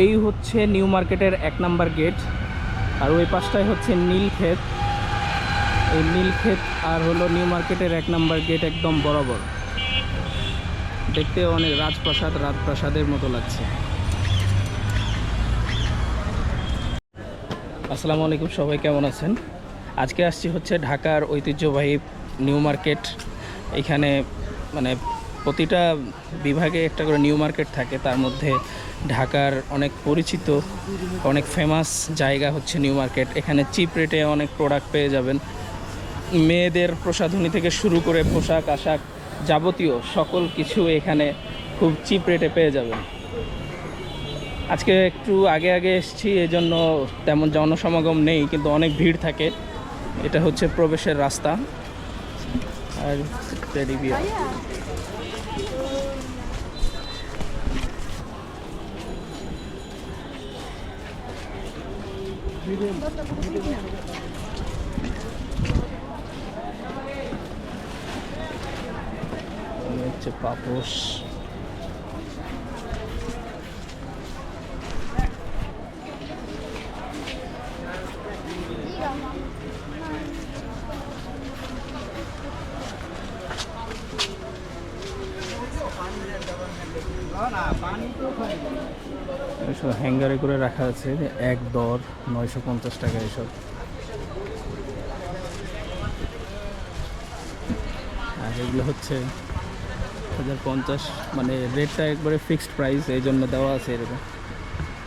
এই হচ্ছে নিউ মার্কেটের 1 নাম্বার গেট, আর ওই পাশটায় হচ্ছে নীলক্ষেত। এই নীলক্ষেত আর হলো নিউ মার্কেটের 1 নাম্বার গেট একদম বরাবর। দেখতে অনেক রাজপ্রাসাদের মতো লাগছে। আসসালামু আলাইকুম, সবাই কেমন আছেন? আজকে আসছি হচ্ছে ঢাকার ঐতিহ্যবাহী নিউ মার্কেট। এখানে মানে প্রতিটা বিভাগে একটা করে নিউ মার্কেট থাকে, তার মধ্যে ঢাকার অনেক পরিচিত অনেক ফেমাস জায়গা হচ্ছে নিউ মার্কেট। এখানে চিপ রেটে অনেক প্রোডাক্ট পেয়ে যাবেন। মেয়েদের প্রসাধনী থেকে শুরু করে পোশাক আশাক যাবতীয় সকল কিছু এখানে খুব চিপ রেটে পেয়ে যাবেন। আজকে একটু আগে এসেছি, এজন্য তেমন জনসমাগম নেই, কিন্তু অনেক ভিড় থাকে। এটা হচ্ছে প্রবেশের রাস্তা। আর টেডি বিয়ার, হচ্ছে পাপোশ। এসব হ্যাঙ্গারে করে রাখা আছে, এক দর 950 টাকা এসব। আর এগুলো হচ্ছে 1050, মানে রেটটা একবারে ফিক্সড প্রাইস, এই জন্য দেওয়া আছে এরকম।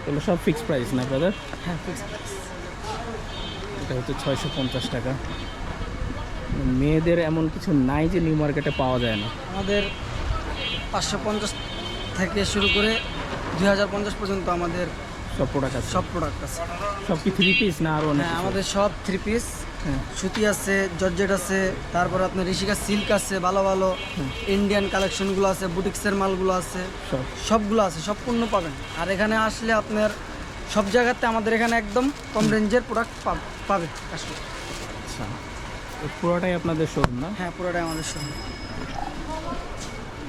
এগুলো সব ফিক্সড প্রাইস না ব্রাদার? হ্যাঁ, ফিক্সড প্রাইস। এটা হচ্ছে 650 টাকা। মেয়েদের এমন কিছু নাই যে নিউ মার্কেটে পাওয়া যায় না। আমাদের 550 থেকে শুরু করে 2050 পর্যন্ত আমাদের সব প্রোডাক্ট আছে। সব প্রোডাক্ট আছে। সব কি 3 পিস না আরও? হ্যাঁ, আমাদের সব 3 পিস। হ্যাঁ, সুতি আছে, জর্জেট আছে, তারপর আপনার ঋষিকা সিল্ক আছে, ভালো ভালো ইন্ডিয়ান কালেকশনগুলো আছে, বুটিক্সের মালগুলো আছে, সবগুলো আছে, সব পণ্য পাবেন। আর এখানে আসলে আপনার সব জায়গাতে আমাদের এখানে একদম কম রেঞ্জের প্রোডাক্ট পাবে আসলে। আচ্ছা, পুরোটাই আপনাদের শোরুম না? হ্যাঁ, পুরোটাই আমাদের শোরুম।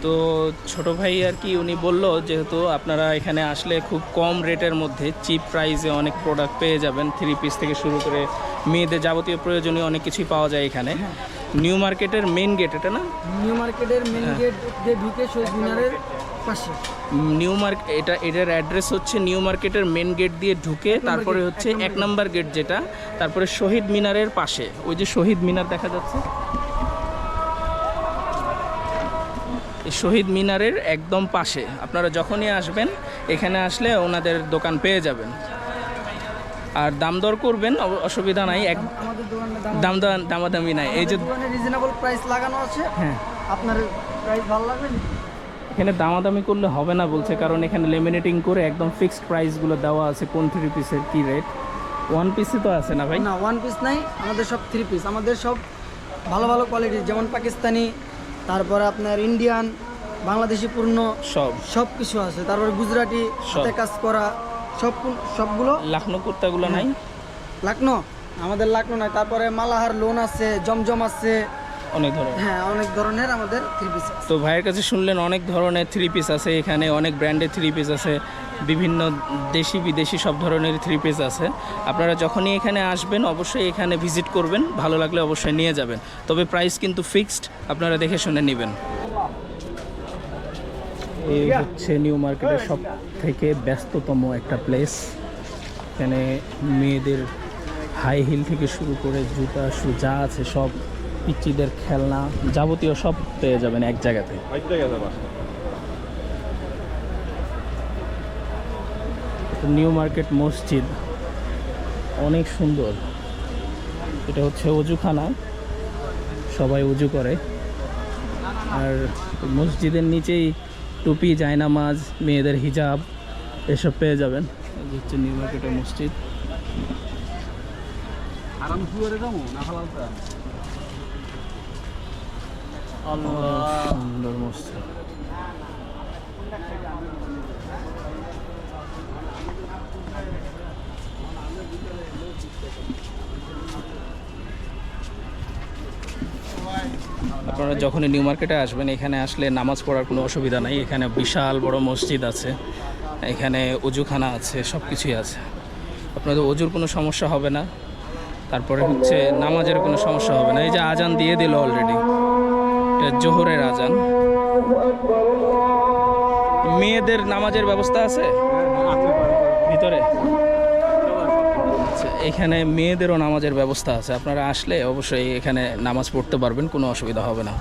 তো ছোট ভাই আর কি উনি বললো, যেহেতু আপনারা এখানে আসলে খুব কম রেটের মধ্যে চিপ প্রাইসে অনেক প্রোডাক্ট পেয়ে যাবেন, 3 পিস থেকে শুরু করে মেয়েদের যাবতীয় প্রয়োজনীয় অনেক কিছুই পাওয়া যায় এখানে। নিউ মার্কেটের মেন গেট এটা না? নিউ মার্কেটের মেন গেট দিয়ে ঢুকে শহীদ মিনারের পাশে। নিউ মার্কেট, এটার অ্যাড্রেস হচ্ছে নিউ মার্কেটের মেন গেট দিয়ে ঢুকে, তারপরে হচ্ছে 1 নাম্বার গেট যেটা, তারপরে শহীদ মিনারের পাশে। ওই যে শহীদ মিনার দেখা যাচ্ছে, শহীদ মিনারের একদম পাশে। আপনারা যখনই আসবেন এখানে আসলে ওনাদের দোকান পেয়ে যাবেন। আর দাম দর করবেন, অসুবিধা নাই। আমাদের দোকানে দামাদামি নাই। এই যে রিজনেবল প্রাইস লাগানো আছে। হ্যাঁ, আপনার প্রাইস ভালো লাগবে। এখানে দামাদামি করলে হবে না বলছে, কারণ এখানে লেমিনেটিং করে একদম ফিক্সড প্রাইসগুলো দেওয়া আছে, কোন 3 পিসের কী রেট। 1 পিসই তো আছে না ভাই? না, 1 পিস নাই, আমাদের সব 3 পিস। আমাদের সব ভালো ভালো কোয়ালিটির, যেমন পাকিস্তানি, তারপরে আপনার ইন্ডিয়ান, বাংলাদেশি পূর্ণ সব কিছু আছে। তারপরে গুজরাটি হাতে কাজ করা সবগুলো। লাখনো কুর্তাগুলো নাই? লাখনো আমাদের লাখনো নাই। তারপরে মালাহার লোন আছে, জমজম আছে, অনেক ধরনের। হ্যাঁ, অনেক ধরনের আমাদের 3 পিস। তো ভাইয়ের কাছে শুনলেন অনেক ধরনের 3 পিস আছে এখানে, অনেক ব্র্যান্ডের 3 পিস আছে, বিভিন্ন দেশি বিদেশি সব ধরনের 3 পিস আছে। আপনারা যখনই এখানে আসবেন অবশ্যই এখানে ভিজিট করবেন, ভালো লাগলে অবশ্যই নিয়ে যাবেন। তবে প্রাইস কিন্তু ফিক্সড, আপনারা দেখে শুনে নেবেন। এই হচ্ছে নিউ মার্কেটের সব থেকে ব্যস্ততম একটা প্লেস। এখানে মেয়েদের হাই হিল থেকে শুরু করে জুতা শু যা আছে সব, পিচ্চিদের খেলনা যাবতীয় সব পেয়ে যাবেন এক জায়গাতে। নিউ মার্কেট মসজিদ অনেক সুন্দর। এটা হচ্ছে অজুখানা, সবাই উজু করে। আর মসজিদের নিচেই টুপি, জায়নামাজ, মেয়েদের হিজাব এসব পেয়ে যাবেন। এই হচ্ছে নিউ মার্কেটের মসজিদ। সুন্দর মসজিদ। আপনারা যখনই নিউ মার্কেটে আসবেন এখানে আসলে নামাজ পড়ার কোনো অসুবিধা নাই। এখানে বিশাল বড় মসজিদ আছে, এখানে অজুখানা আছে, সব কিছুই আছে। আপনাদের অজুর কোনো সমস্যা হবে না। তারপরে হচ্ছে নামাজের কোনো সমস্যা হবে না। এই যে আজান দিয়ে দিল অলরেডি, এটা জোহরের আজান। মেয়েদের নামাজের ব্যবস্থা আছে ভিতরে? আচ্ছা, এখানে মেয়েদেরও নামাজের ব্যবস্থা আছে। আপনারা আসলে অবশ্যই এখানে নামাজ পড়তে পারবেন, কোনো অসুবিধা হবে না।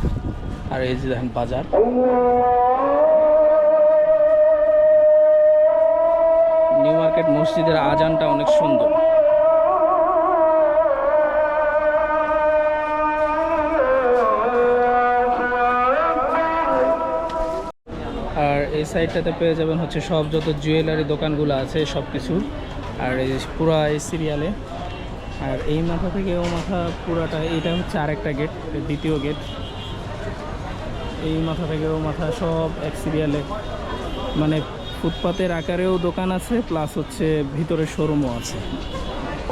আর এই যে দেখেন বাজার, নিউ মার্কেট মসজিদের আজানটা অনেক সুন্দর। আর এই সাইডটাতে পেয়ে যাবেন হচ্ছে সব যত জুয়েলারি দোকানগুলো আছে সব কিছু। আর এই পুরা এই সিরিয়ালে, আর এই মাথা থেকে ও মাথা পুরাটা, এটা হচ্ছে আরেকটা গেট, দ্বিতীয় গেট। এই মাথা থেকে ও মাথা সব এক সিরিয়ালে, মানে ফুটপাতের আকারেও দোকান আছে, প্লাস হচ্ছে ভিতরে শোরুমও আছে।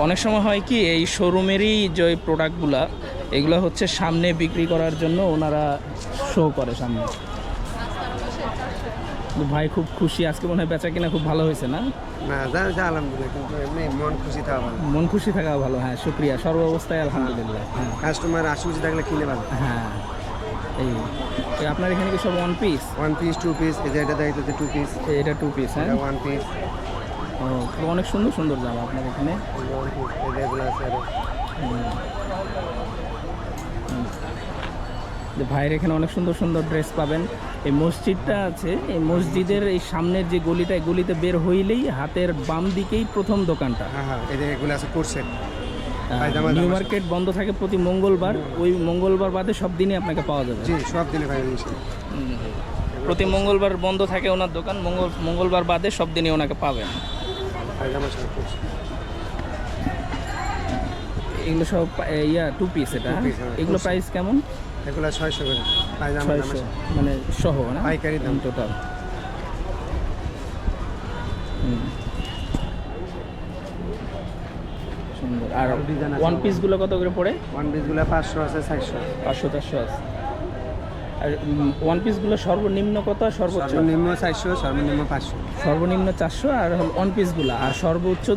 অনেক সময় হয় কি, এই শোরুমেরই যে প্রোডাক্টগুলা এগুলো হচ্ছে সামনে বিক্রি করার জন্য ওনারা শো করে সামনে। ভাই খুব খুশি আজকে, মনে হয় বেচা কিনা খুব ভালো হয়েছে না? না যা আলহামদুলিল্লাহ, কিন্তু এমনি মন খুশি থাকা ভালো। মন খুশি থাকা ভালো, হ্যাঁ শুক্রিয়া, সর্বাবস্থায় আলহামদুলিল্লাহ। হ্যাঁ কাস্টমার আশুজি থাকলে কিনে ভালো। হ্যাঁ, এই আপনার এখানে কি সব ওয়ান পিস? 1 পিস 2 পিস, এই যে এটা দেখাইতেছে 2 পিস, এটা 2 পিস। হ্যাঁ, 1 পিস। ও তো অনেক সুন্দর সুন্দর জামা আপনার এখানে। 1 পিস এই যে এগুলো আছে। যে ভাইয়ের এখানে অনেক সুন্দর সুন্দর ড্রেস পাবেন। এই মসজিদটা আছে, এই মসজিদের এই সামনের যে গলিটা, এই গলিতে বের হইলেই হাতের বাম দিকেই প্রথম দোকানটা। হ্যাঁ এই যে এগুলো আছে কোর্সেট। নিউ মার্কেট বন্ধ থাকে প্রতি মঙ্গলবার, ওই মঙ্গলবার বাদে সব দিনই আপনাকে পাওয়া যাবে। জি সব দিনে ভাই প্রতি মঙ্গলবার বন্ধ থাকে ওনার দোকান, মঙ্গলবার বাদে সব দিনই ওনাকে পাবেন। পায়জামা সব কোর্স। এগুলো সব 2 পিস। এটা এগুলো প্রাইস কেমন? এগুলো 600 করে পায়জামা, 600 মানে সহ না? পাইকারি দাম টোটাল। সুন্দর। আর ওয়ান পিসগুলো কত করে পড়ে? 1 পিসগুলো 500 আছে, 400 500-400 আছে। আর ওয়ান পিসগুলো সর্বনিম্ন কত আর সর্বোচ্চ? সর্বনিম্ন 400, সর্বনিম্ন 500। সর্বনিম্ন 400 আর ওয়ান পিসগুলো, আর সর্বোচ্চ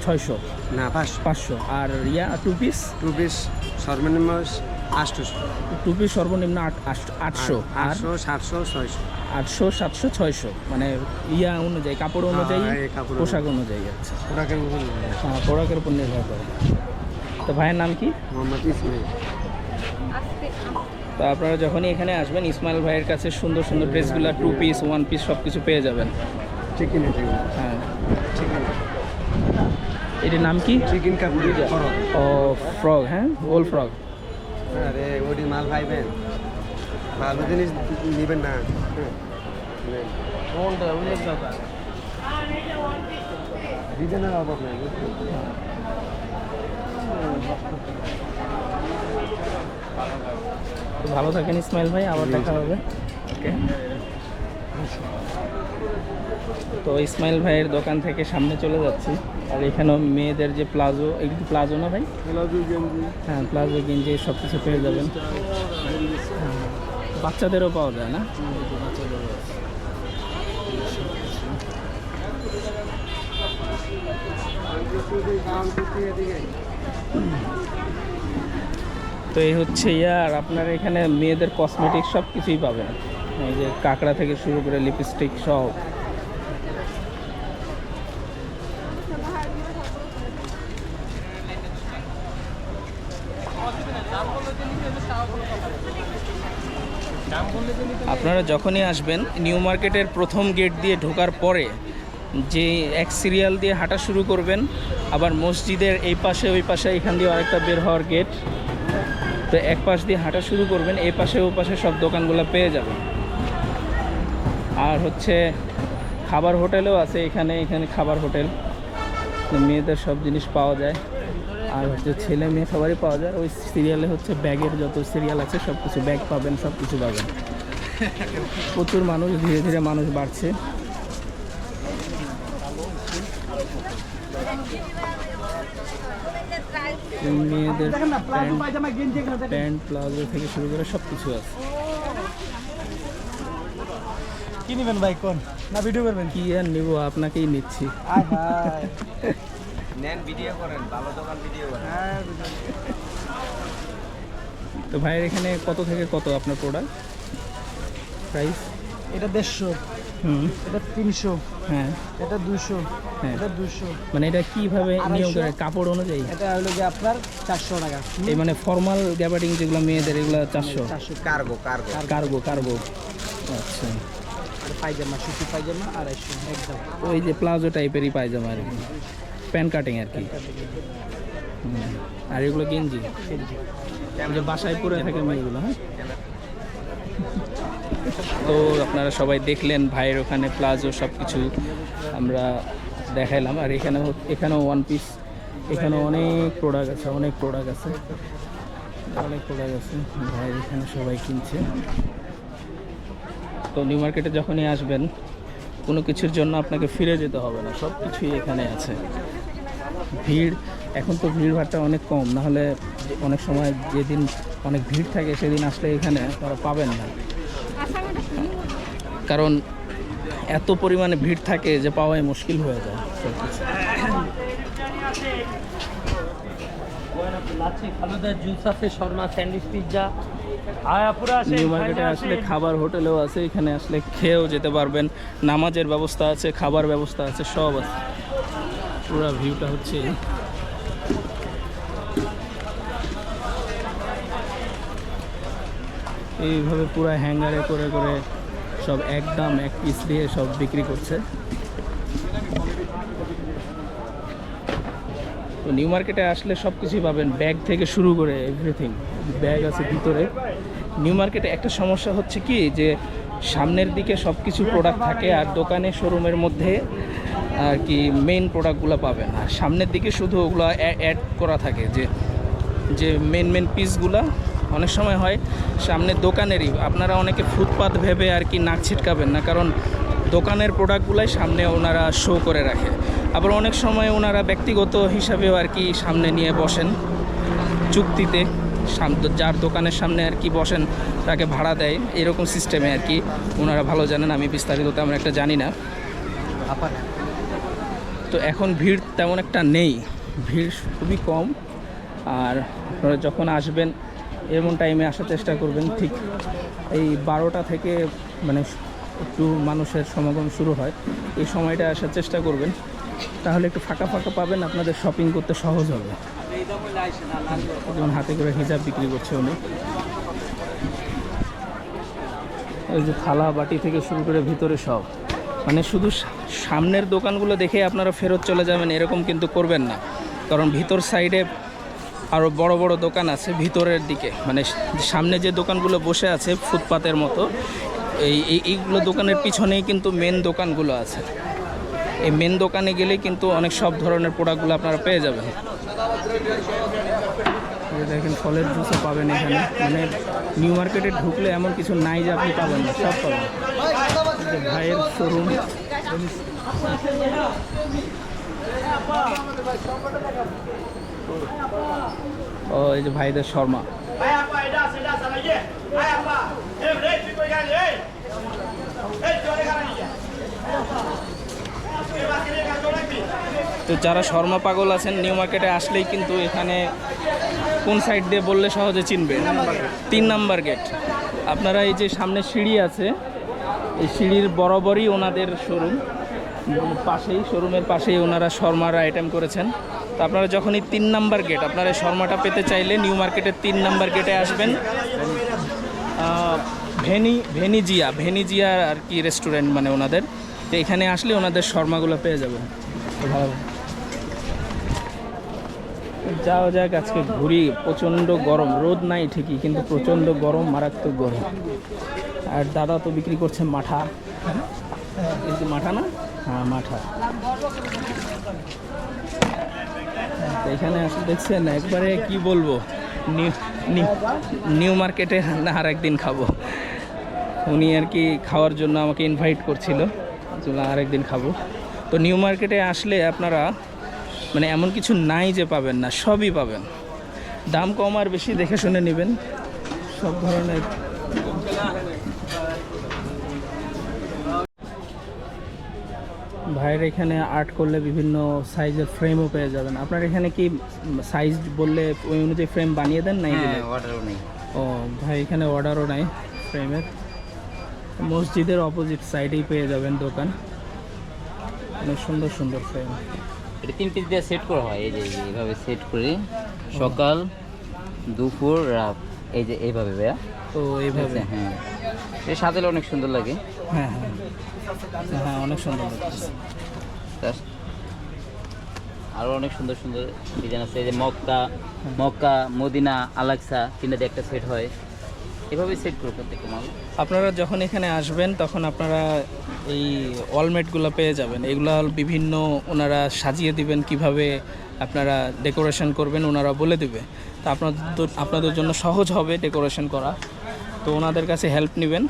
600 না 500। আর 2 পিস? 2 পিস সর্বনিম্ন 800, 2 পিস সর্বনিম্ন 800, আর 800 700 600। 800 700 600 মানে অনুযায়ী, কাপড় অনুযায়ী, এই কাপড় পোশাক অনুযায়ী। আচ্ছা, ওটাকে হ্যাঁ পোশাকের উপর নির্ভর করে। তো ভাইয়ের নাম কি? মোহাম্মদ ইসমাইল। তো আপনারা যখনই এখানে আসবেন, ইসমাইল ভাইয়ের কাছে সুন্দর সুন্দর ড্রেসগুলো 2 পিস 1 পিস সব কিছু পেয়ে যাবেন। চিকেন হ্যাঁ, চিকেন এটির নাম কি? চিকেন কাপুরি ফরক। ও ফ্রগ, হ্যাঁ গোল ফ্রগ। আরে ওডি মাল পাইবেন, ভালো জিনিস নেবেন না। ডিজাইনের অভাব নাই। তো ভালো থাকেন ইসমাইল ভাই, আবার দেখা হবে। ওকে। তো ইসমাইল ভাইয়ের দোকান থেকে সামনে চলে যাচ্ছি। আর এখানেও মেয়েদের যে প্লাজো, এগুলো কি প্লাজো না ভাই? হ্যাঁ প্লাজো গেঞ্জি সব কিছু পেয়ে যাবেন। হ্যাঁ, বাচ্চাদেরও পাওয়া যায় না? তো এই হচ্ছে আর আপনার এখানে মেয়েদের কসমেটিক সব কিছুই পাবেন। এই যে কাঁকড়া থেকে শুরু করে লিপস্টিক সব। আপনারা যখনই আসবেন, নিউ মার্কেটের প্রথম গেট দিয়ে ঢোকার পরে যে এক সিরিয়াল দিয়ে হাঁটা শুরু করবেন, আবার মসজিদের এই পাশে ওই পাশে এখান দিয়ে আরেকটা বের হওয়ার গেট, তো এক পাশ দিয়ে হাঁটা শুরু করবেন, এই পাশে ও পাশে সব দোকানগুলো পেয়ে যাবেন। আর হচ্ছে খাবার হোটেলও আছে এখানে, এখানে খাবার হোটেল, মেয়েদের সব জিনিস পাওয়া যায়। আর হচ্ছে ছেলে মেয়ে সবারই পাওয়া যায়। ওই সিরিয়ালে হচ্ছে ব্যাগের যত সিরিয়াল আছে সব কিছু, ব্যাগ পাবেন, সব কিছু পাবেন। প্রচুর মানুষ, ধীরে ধীরে মানুষ বাড়ছে। মেয়েদের প্যান্ট প্লাজো থেকে শুরু করে সব কিছু আছে। কি নেবেন ভাই কোন না ভিডিও করবেন? কি আর নিব, আপনাকেই নিচ্ছি। আয় হায় নেন ভিডিও করেন, ভালো দোকান ভিডিও করেন। হ্যাঁ তো ভাইয়ের এখানে কত থেকে কত আপনার প্রোডাক্ট প্রাইস? এটা 150, হুম, এটা 300, হ্যাঁ এটা 200, হ্যাঁ। এটা 200, মানে এটা কিভাবে নিয়ম 250 করে কাপড় অনুযায়ী? এটা হলো যে আপনার 400 টাকা। এই মানে ফর্মাল গ্যাবার্ডিং যেগুলো মেয়েদের এগুলো 400? 400 কার্গো কার্গো কার্গো কার্গো, আচ্ছা। আর পায়জামা, সুতি পায়জামা 250 একদম। ওই যে প্লাজো টাইপেরই পায়জামা আর কি, প্যান কাটিং আর কি। হুম। আর এগুলো গেঞ্জি যে বাসায় পরে থাকে মেয়েগুলো, হ্যাঁ। তো আপনারা সবাই দেখলেন ভাইয়ের ওখানে প্লাজো সব কিছু আমরা দেখাইলাম। আর এখানেও ওয়ান পিস, এখানে অনেক প্রোডাক্ট আছে, অনেক প্রোডাক্ট আছে, অনেক প্রোডাক্ট আছে ভাইয়ের এখানে সবাই কিনছে। তো নিউ মার্কেটে যখনই আসবেন কোনো কিছুর জন্য আপনাকে ফিরে যেতে হবে না, সব কিছুই এখানে আছে। ভিড় এখন তো ভিড়ভাড়টা অনেক কম, নাহলে অনেক সময় যেদিন অনেক ভিড় থাকে সেদিন আসলে এখানে আপনারা পাবেন না, কারণ এত পরিমাণে ভিড় থাকে যে পাওয়াই মুশকিল হয়ে যায় সব কিছু। ফালুদা জুস আছে, শর্মা, স্যান্ডউইচ, পিৎজা। নিউ মার্কেটে আসলে খাবার হোটেলেও আছে, এখানে আসলে খেয়েও যেতে পারবেন, নামাজের ব্যবস্থা আছে, খাবার ব্যবস্থা আছে, সব আছে। পুরো ভিউটা হচ্ছে এইভাবে পুরো হ্যাঙ্গারে করে করে সব একদম এক পিস দিয়ে সব বিক্রি করছে। তো নিউ মার্কেটে আসলে সব কিছুই পাবেন, ব্যাগ থেকে শুরু করে এভরিথিং, ব্যাগ আছে ভিতরে। নিউ মার্কেটে একটা সমস্যা হচ্ছে কি, যে সামনের দিকে সব কিছু প্রোডাক্ট থাকে আর দোকানে শোরুমের মধ্যে আর কি মেইন প্রোডাক্টগুলো পাবেন, আর সামনের দিকে শুধু ওগুলো অ্যাড করা থাকে, যে মেন পিসগুলো অনেক সময় হয় সামনের দোকানেরই। আপনারা অনেকে ফুটপাত ভেবে আর কি নাক ছিটকাবেন না, কারণ দোকানের প্রোডাক্টগুলাই সামনে ওনারা শো করে রাখে। আবার অনেক সময় ওনারা ব্যক্তিগত হিসাবেও আর কি সামনে নিয়ে বসেন চুক্তিতে, যার দোকানের সামনে আর কি বসেন তাকে ভাড়া দেয়, এরকম সিস্টেমে আর কি ওনারা ভালো জানেন, আমি বিস্তারিত তেমন একটা জানি না। তো এখন ভিড় তেমন একটা নেই, ভিড় খুবই কম। আর আপনারা যখন আসবেন এমন টাইমে আসার চেষ্টা করবেন, ঠিক এই 12টা থেকে মানে একটু মানুষের সমাগম শুরু হয়, এই সময়টা আসার চেষ্টা করবেন, তাহলে একটু ফাঁকা ফাঁকা পাবেন, আপনাদের শপিং করতে সহজ হবে। যেমন হাতে করে হিজাব বিক্রি করছে উনি, ওই যে থালা বাটি থেকে শুরু করে ভিতরে সব, মানে শুধু সামনের দোকানগুলো দেখে আপনারা ফেরত চলে যাবেন এরকম কিন্তু করবেন না, কারণ ভিতর সাইডে আরও বড় বড় দোকান আছে ভিতরের দিকে, মানে সামনে যে দোকানগুলো বসে আছে ফুটপাতের মতো, এইগুলো দোকানের পিছনেই কিন্তু মেন দোকানগুলো আছে। এই মেন দোকানে গেলেই কিন্তু অনেক সব ধরনের প্রোডাক্টগুলো আপনারা পেয়ে যাবেন। দেখেন ফলের জুসও পাবেন এখানে, মানে নিউ মার্কেটে ঢুকলে এমন কিছু নাই যে আপনি পাবেন না, সব পাবেন। ভাইয়ের শোরুম, ও এই যে ভাইদের শর্মা। তো যারা শর্মা পাগল আছেন নিউ মার্কেটে আসলেই কিন্তু এখানে কোন সাইড দিয়ে বললে সহজে চিনবে, 3 নাম্বার গেট। আপনারা এই যে সামনে সিঁড়ি আছে, এই সিঁড়ির বরাবরই ওনাদের শোরুম, পাশেই শোরুমের পাশেই ওনারা শর্মার আইটেম করেছেন। তো আপনারা যখনই 3 নাম্বার গেট, আপনারা শর্মাটা পেতে চাইলে নিউ মার্কেটের 3 নাম্বার গেটে আসবেন। ভেনিজিয়া আর কি রেস্টুরেন্ট মানে ওনাদের, তো এখানে আসলে ওনাদের শর্মাগুলো পেয়ে যাবেন। ভালো যাও যাক, আজকে ঘুরি, প্রচণ্ড গরম, রোদ নাই ঠিকই কিন্তু প্রচণ্ড গরম, মারাত্মক গরম। আর দাদা তো বিক্রি করছে মাঠা, কিন্তু মাঠা না, হ্যাঁ মাঠা। এখানে আসলে দেখছেন একবারে কি বলবো, নিউ মার্কেটে না আর একদিন খাবো। উনি আর কি খাওয়ার জন্য আমাকে ইনভাইট করছিল, আর একদিন খাবো। তো নিউ মার্কেটে আসলে আপনারা মানে এমন কিছু নাই যে পাবেন না, সবই পাবেন, দাম কম আর বেশি দেখে শুনে নেবেন সব ধরনের। ভাইয়ের এখানে আর্ট করলে বিভিন্ন সাইজের ফ্রেমও পেয়ে যাবেন। আপনার এখানে কি সাইজ বললে ওই অনুযায়ী ফ্রেম বানিয়ে দেন না? অর্ডারও নেই। ও ভাই, এখানে অর্ডারও নাই ফ্রেমের। মসজিদের অপোজিট সাইডেই পেয়ে যাবেন দোকান, অনেক সুন্দর সুন্দর ফ্রেম। এটা 3 পিস দিয়ে সেট করা হয়, এই যে এইভাবে সেট করে সকাল দুপুর রাত, এই যে এইভাবে ভাইয়া। তো এইভাবে হ্যাঁ, এটা সাজালে অনেক সুন্দর লাগে। হ্যাঁ হ্যাঁ হ্যাঁ, অনেক সুন্দর লাগছে। তার আরও অনেক সুন্দর সুন্দর ডিজাইন আছে, এই যে মক্কা মদিনা আলাক্সা তিনটা দিয়ে একটা সেট হয়, এভাবেই সেট করে প্রত্যেকটা মাল। আপনারা যখন এখানে আসবেন তখন আপনারা এই ওয়ালমেটগুলো পেয়ে যাবেন। এগুলো বিভিন্ন ওনারা সাজিয়ে দিবেন, কিভাবে আপনারা ডেকোরেশন করবেন ওনারা বলে দেবে। তা আপনাদের জন্য সহজ হবে ডেকোরেশন করা। তো ওনাদের কাছে হেল্প নেবেন,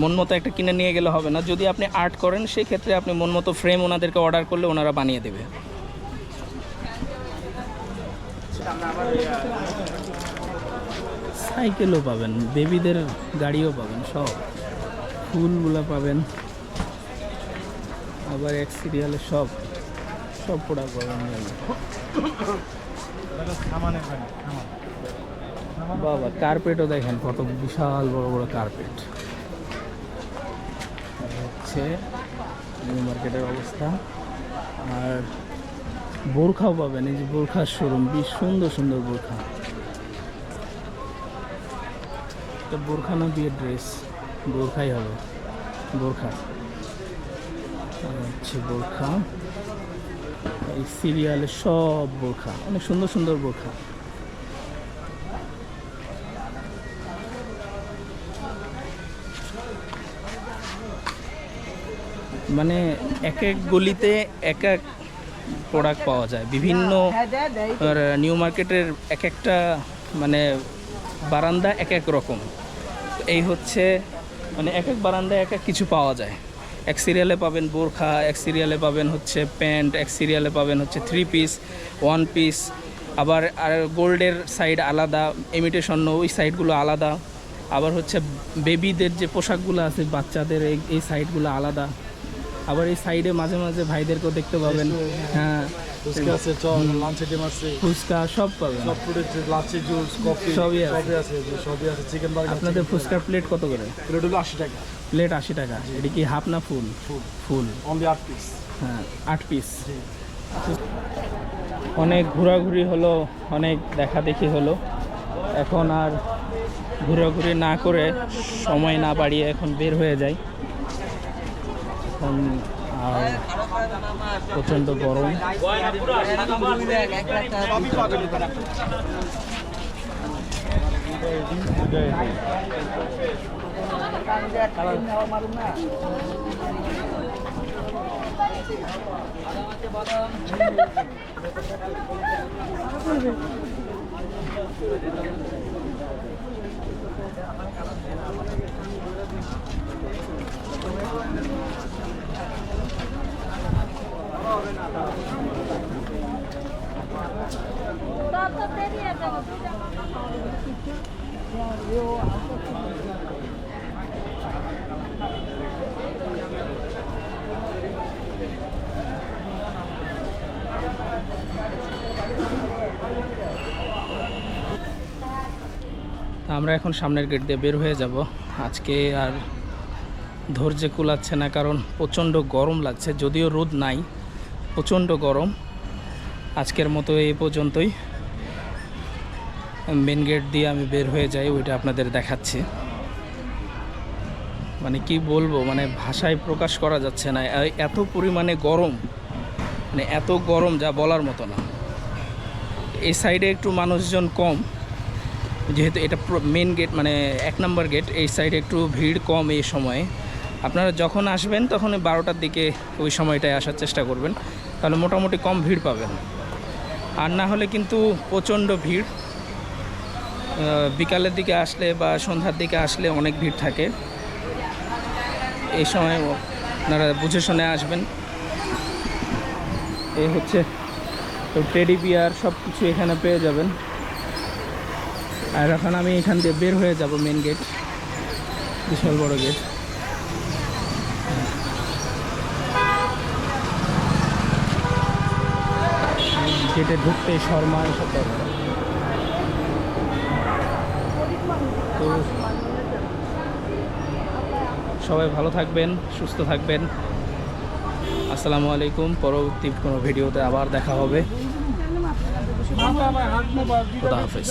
মন মতো একটা কিনে নিয়ে গেলে হবে না। যদি আপনি আর্ট করেন সেই ক্ষেত্রে আপনি মন মতো ফ্রেম ওনাদেরকে অর্ডার করলে ওনারা বানিয়ে দেবে। সাইকেলও পাবেন, বেবিদের গাড়িও পাবেন, সব ফুলগুলো পাবেন, আবার এক সিরিয়ালে সব প্রোডাক্ট পাবেন। বাবা, কার্পেটও দেখেন কত বিশাল বড় বড় কার্পেট। হচ্ছে নিউ মার্কেটের অবস্থা। আর বোরখাও পাবেন, এই যে বোরখার শোরুম, বেশ সুন্দর সুন্দর বোরখা। এটা বোরখা না বিয়ের ড্রেস, বোরখাই হবে, বোরখা হচ্ছে বোরখা। এই সিরিয়ালে সব বোরখা, অনেক সুন্দর সুন্দর বোরখা। মানে এক এক গলিতে এক এক প্রোডাক্ট পাওয়া যায়। বিভিন্ন নিউ মার্কেটের এক একটা মানে বারান্দা এক এক রকম। এই হচ্ছে মানে এক এক বারান্দায় এক এক কিছু পাওয়া যায়। এক সিরিয়ালে পাবেন বোরখা, এক সিরিয়ালে পাবেন হচ্ছে প্যান্ট, এক সিরিয়ালে পাবেন হচ্ছে 3 পিস, 1 পিস, আবার আর গোল্ডের সাইড আলাদা, ইমিটেশন ওই সাইডগুলো আলাদা, আবার হচ্ছে বেবিদের যে পোশাকগুলো আছে বাচ্চাদের এই সাইডগুলো আলাদা। আবার এই সাইডে মাঝে মাঝে ভাইদেরকেও দেখতে পাবেন। হ্যাঁ, ফুচকা আছে, চল লাঞ্চ আইটেম আছে, ফুচকা সব পাবেন, সব প্রোডাক্ট, লাচ্ছি জুস, কফি সবই আছে। সবই আছে, চিকেন বার্গার। আপনাদের ফুচকার প্লেট কত করে? প্লেট হলো 80 টাকা। প্লেট 80 টাকা। এটা কি হাফ না ফুল? ফুল। Only 8 piece. হ্যাঁ, 8 পিস। অনেক ঘোরাঘুরি হলো, অনেক দেখাদেখি হলো। এখন আর ঘোরাঘুরি না করে, সময় না বাড়িয়ে এখন বের হয়ে যায়। এখন আর প্রচণ্ড গরম। আমরা এখন সামনের গেট দিয়ে বের হয়ে যাব। আজকে আর ধৈর্য কুলাচ্ছে না, কারণ প্রচণ্ড গরম লাগছে। যদিও রোদ নাই, প্রচণ্ড গরম। আজকের মতো এই পর্যন্তই। মেন গেট দিয়ে আমি বের হয়ে যাই, ওইটা আপনাদের দেখাচ্ছি। মানে কি বলবো, মানে ভাষায় প্রকাশ করা যাচ্ছে না, এত পরিমাণে গরম, মানে এত গরম যা বলার মতো না। এই সাইডে একটু মানুষজন কম, যেহেতু এটা মেন গেট, মানে 1 নম্বর গেট। এই সাইডে একটু ভিড় কম এই সময়ে। আপনারা যখন আসবেন তখন 12টার দিকে ওই সময়টায় আসার চেষ্টা করবেন, তাহলে মোটামুটি কম ভিড় পাবেন। আর না হলে কিন্তু প্রচণ্ড ভিড়। বিকালের দিকে আসলে বা সন্ধ্যার দিকে আসলে অনেক ভিড় থাকে। এই সময় আপনারা বুঝে শুনে আসবেন। এই হচ্ছে টেডি বিয়ার, সব কিছু এখানে পেয়ে যাবেন। আর এখন আমি এখান দিয়ে বের হয়ে যাব, মেন গেট, বিশাল বড় গেট। গেটে ঢুকতে শর্মা এসব দরকার। তো সবাই ভালো থাকবেন, সুস্থ থাকবেন। আসসালামু আলাইকুম। পরবর্তী কোনো ভিডিওতে আবার দেখা হবে। খোদা হাফেজ।